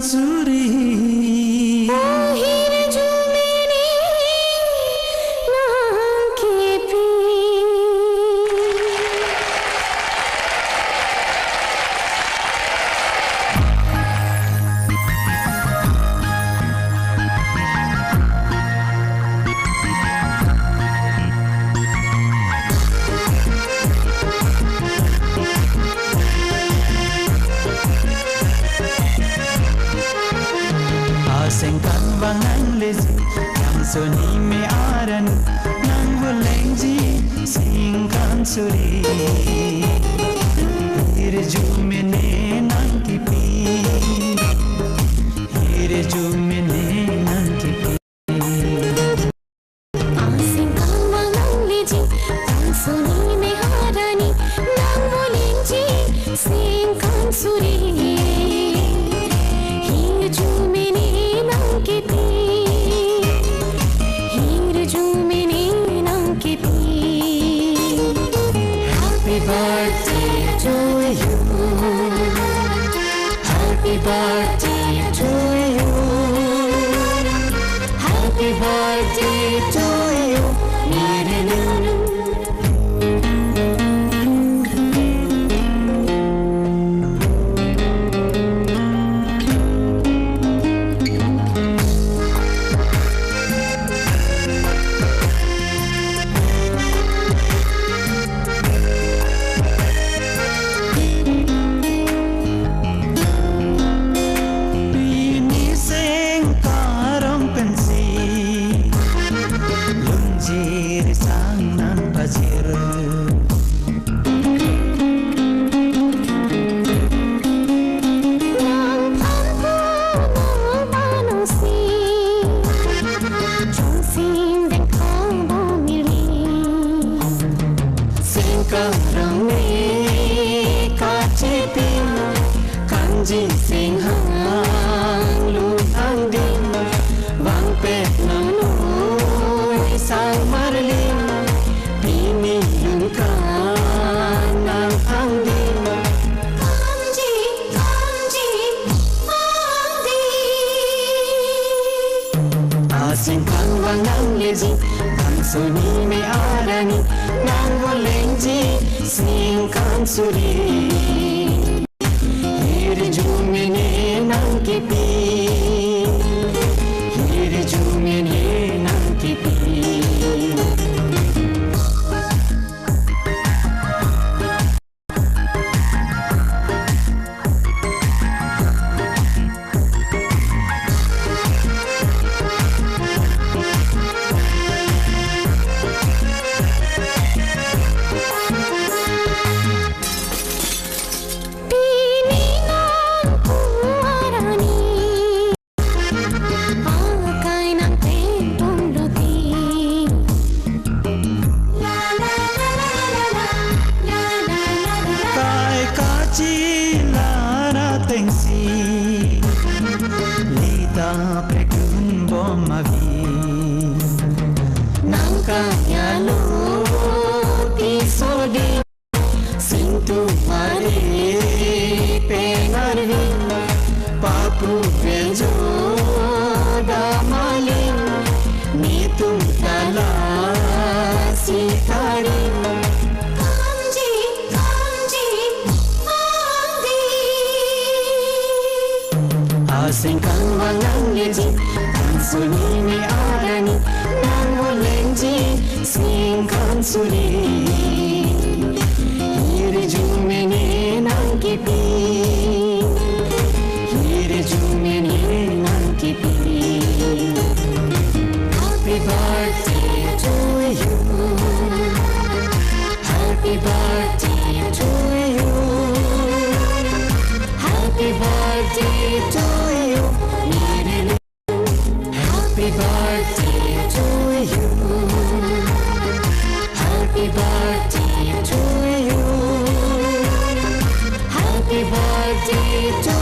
कांसुरी Sengkan bangang lezi yang soni me aran nang bulengji singkan suri hirju mene nang kipi hirju mene nang kipi sengkan bangang lezi yang soni me aran nang bulengji singkan suri Happy birthday to you. Happy birthday to you. Happy birthday to you. Sekarang ni kaci pin kanji sing hang lu hang din wang pet nang noi sang marlin pini yun kan nang hang din kanji kanji hang din asing kang wang nang lezi kang soni me arani nang bolengji singkan suri hirju mene nang kipi hirju mene nang kipi Lita prekun bomavi nangkanya lo tisodi sintu mari pengarvi papu benjo damalin nitum tala sikari Sengkang wangang lezi kang suni me arani nang bolengji singkan suri hirju mene nang kipi hirju mene nang kipi Happy birthday to you. Happy birthday to you. Happy birthday to you. Happy birthday to you. Happy birthday to you. Happy birthday to